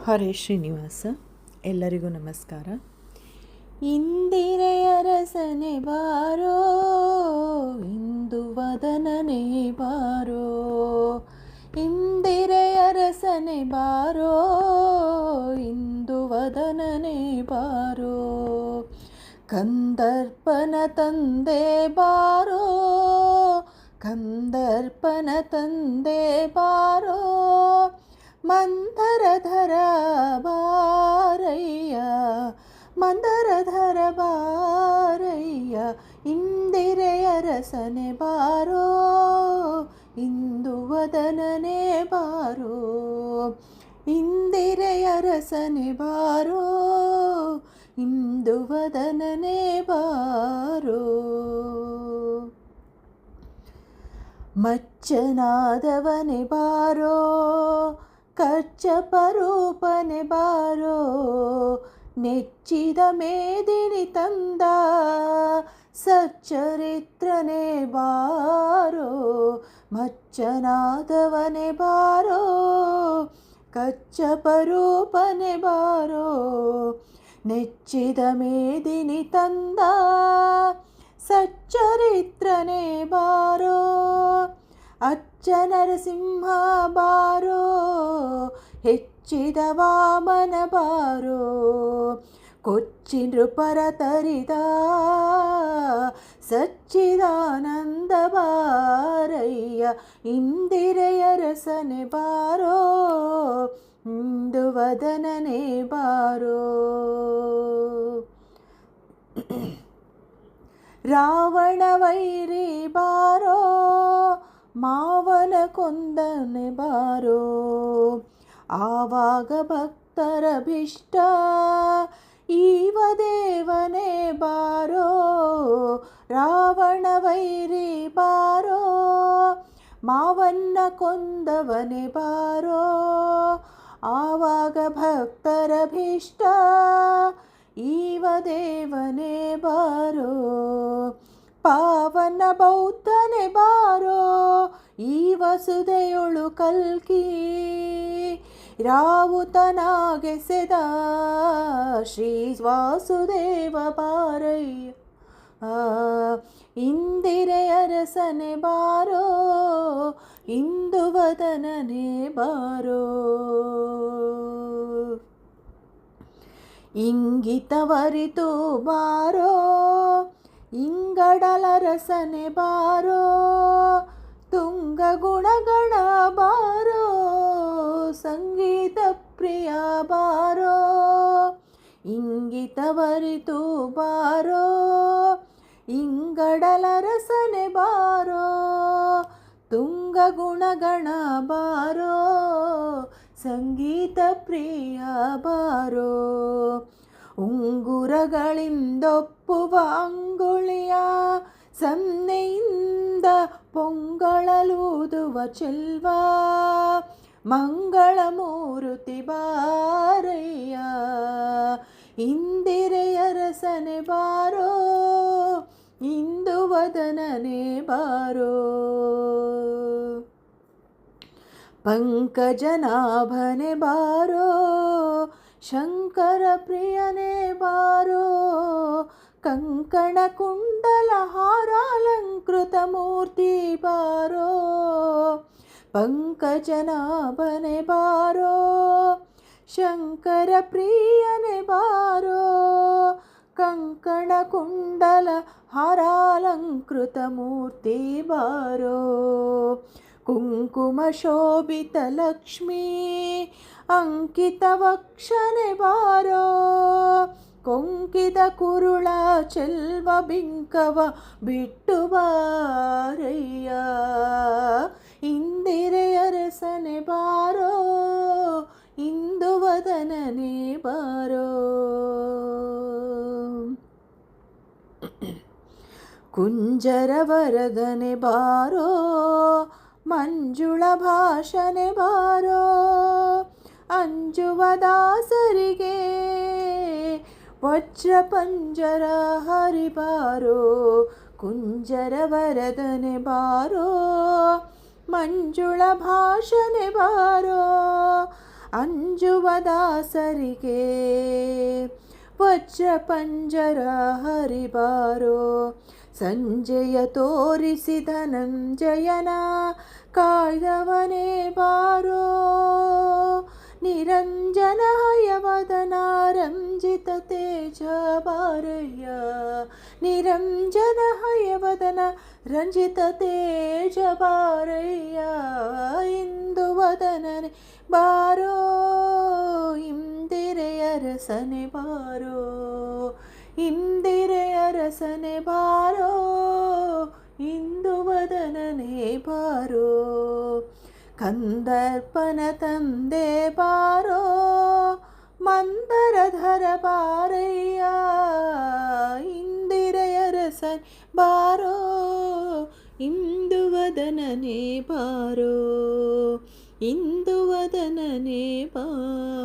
ಹರೇ ಶ್ರೀನಿವಾಸ. ಎಲ್ಲರಿಗೂ ನಮಸ್ಕಾರ. ಇಂದಿರೆಯ ರಸನೆ ಬಾರೋ, ಇಂದು ವದನನೆ ಬಾರೋ, ಇಂದಿರೆಯ ರಸನೆ ಬಾರೋ, ಇಂದು ವದನನೆ ಬಾರೋ, ಕಂದರ್ಪನ ತಂದೆ ಬಾರೋ, ಕಂದರ್ಪನ ತಂದೆ ಬಾರೋ, ಮಂದರಧರ ಬಾರಯ್ಯ, ಮಂದರಧರ ಬಾರಯ್ಯ, ಇಂದಿರೆಯ ರಸನೆ ಬಾರೋ, ಇಂದು ವದನನೆ ಬಾರೋ, ಇಂದಿರೆಯ ರಸನೆ ಬಾರೋ, ಇಂದು ವದನನೆ ಬಾರೋ. ಮಚ್ಚನಾದವನೆ ಬಾರೋ, ಕಚ್ಚಪರೂಪನೆ ಬಾರೋ, ನೆಚ್ಚಿದ ಮೇದಿನಿ ತಂದ ಸಚ್ಚರಿತ್ರನೆ ಬಾರೋ, ಮಚ್ಚನಾದವನೆ ಬಾರೋ, ಕಚ್ಚಪರೂಪನೆ ಬಾರೋ, ನೆಚ್ಚಿದ ಮೇದಿನಿ ತಂದ ಸಚ್ಚರಿತ್ರನೆ ಬಾರೋ, ಅಚ್ಚ ನರಸಿಂಹ ಬಾರೋ, ಹೆಚ್ಚಿದ ವಾಮನ ಬಾರೋ, ಕೊಚ್ಚಿ ನೃಪರ ತರಿದ ಸಚ್ಚಿದಾನಂದ ಬಾರಯ್ಯ, ಇಂದಿರೆಯ ರಸನೆ ಬಾರೋ, ಇಂದು ವದನನೆ ಬಾರೋ. ರಾವಣ ವೈರಿ ಬಾರೋ, ಮಾವನ ಕೊಂದನೆ ಬಾರೋ, ಆವಾಗ ಭಕ್ತರ ಭಿಷ್ಟ ಈವ ದೇವನೇ ಬಾರೋ, ರಾವಣ ವೈರಿ ಬಾರೋ, ಮಾವನ್ನ ಕೊಂದವನೆ ಬಾರೋ, ಆವಾಗ ಭಕ್ತರ ಭಿಷ್ಟ ಈವ ದೇವನೇ ಬಾರೋ, ಪಾವನ ಬೌದ್ಧನೆ ಬಾರೋ, ಈ ವಸುದೆಯೊಳು ಕಲ್ಕಿ ರಾವುತನಾಗೆಸೆದ ಶ್ರೀ ವಾಸುದೇವ ಬಾರಯ್ಯ, ಇಂದಿರೆಯ ರಸನೆ ಬಾರೋ, ಇಂದು ವದನನೆ ಬಾರೋ. ಇಂಗಿತವರಿತು ಬಾರೋ, ಇಂಗಡಲ ರಸನೆ ಬಾರೋ, ತುಂಗ ಗುಣಗಣ ಬಾರೋ, ಸಂಗೀತ ಪ್ರಿಯ ಬಾರೋ, ಇಂಗಿತವರಿತು ಬಾರೋ, ಇಂಗಡಲ ರಸನೆ ಬಾರೋ, ತುಂಗ ಗುಣಗಣ ಬಾರೋ, ಸಂಗೀತ ಪ್ರಿಯ ಬಾರೋ, ಉಂಗುರಗಳಿಂದೊಪ್ಪುವ ಅಂಗುಳಿಯ ಸನ್ನೆಯಿಂದ ಪೊಂಗಳಲೂದುವ ಚೆಲ್ವ, ಮಂಗಳ ಮೂರುತಿ ಬಾರಯ್ಯ, ಇಂದಿರೆಯ ರಸನೆ ಬಾರೋ, ಇಂದು ವದನನೆ ಬಾರೋ. ಪಂಕಜನಾಭನೆ ಬಾರೋ, ಶಂಕರ ಪ್ರಿಯನೇ ಬಾರೋ, ಕಂಕಣ ಕುಂಡಲ ಹಾರಾಲಂಕೃತ ಮೂರ್ತಿ ಬಾರೋ, ಪಂಕಜನಾಭನೆ ಬಾರೋ, ಶಂಕರ ಪ್ರಿಯನೇ ಬಾರೋ, ಕಂಕಣ ಕುಂಡಲ ಹಾರಾಲಂಕೃತ ಮೂರ್ತಿ ಬಾರೋ, ಕುಂಕುಮ ಶೋಭಿತ ಲಕ್ಷ್ಮೀ ಅಂಕಿತ ವಕ್ಷನೆ ಬಾರೋ, ಕೊಂಕಿದ ಕುರುಳ ಚೆಲ್ವ ಬಿಂಕವ ಬಿಟ್ಟು ಬಾರಯ್ಯ, ಇಂದಿರೆಯ ರಸನೆ ಬಾರೋ, ಇಂದು ವದನನೆ ಬಾರೋ. ಕುಂಜರ ವರದನೆ ಬಾರೋ, ಮಂಜುಳ ಭಾಷನೆ ಬಾರೋ, ಅಂಜುವ ದಾಸರಿಗೆ ವಜ್ರ ಪಂಜರ ಹರಿಬಾರೋ, ಕುಂಜರ ವರದನೆ ಬಾರೋ, ಮಂಜುಳ ಭಾಷನೆ ಬಾರೋ, ಅಂಜುವ ದಾಸರಿಗೆ ವಜ್ರ ಪಂಜರ ಹರಿಬಾರೋ. ಸಂಜೆಯ ತೋರಿಸಿ ಧನಂಜಯನ ಕಾಯ್ದವನೇ ಬಾರೋ. ನಿರಂಜನ ಹಯವದನ ರಂಜಿತ ತೇಜ ಬಾರಯ್ಯ. ನಿರಂಜನ ಹಯವದನ ರಂಜಿತ ತೇಜ ಬಾರಯ್ಯ. ಇಂದು ವದನನೆ ಬಾರೋ, ಇಂದಿರೆಯ ರಸನೆ ಬಾರೋ. ಇಂದಿರೆಯ ರಸನೆ ಬಾರೋ, ಇಂದು ವದನನೆ ಬಾರೋ. ಕಂದರ್ಪನ ತಂದೆ ಬಾರೋ, ಮಂದರಧರ ಬಾರಯ್ಯ. ಇಂದಿರೆಯ ರಸನೆ ಬಾರೋ, ಇಂದು ವದನನೆ ಬಾರೋ. ಇಂದು ವದನನೆ ಬಾರೋ.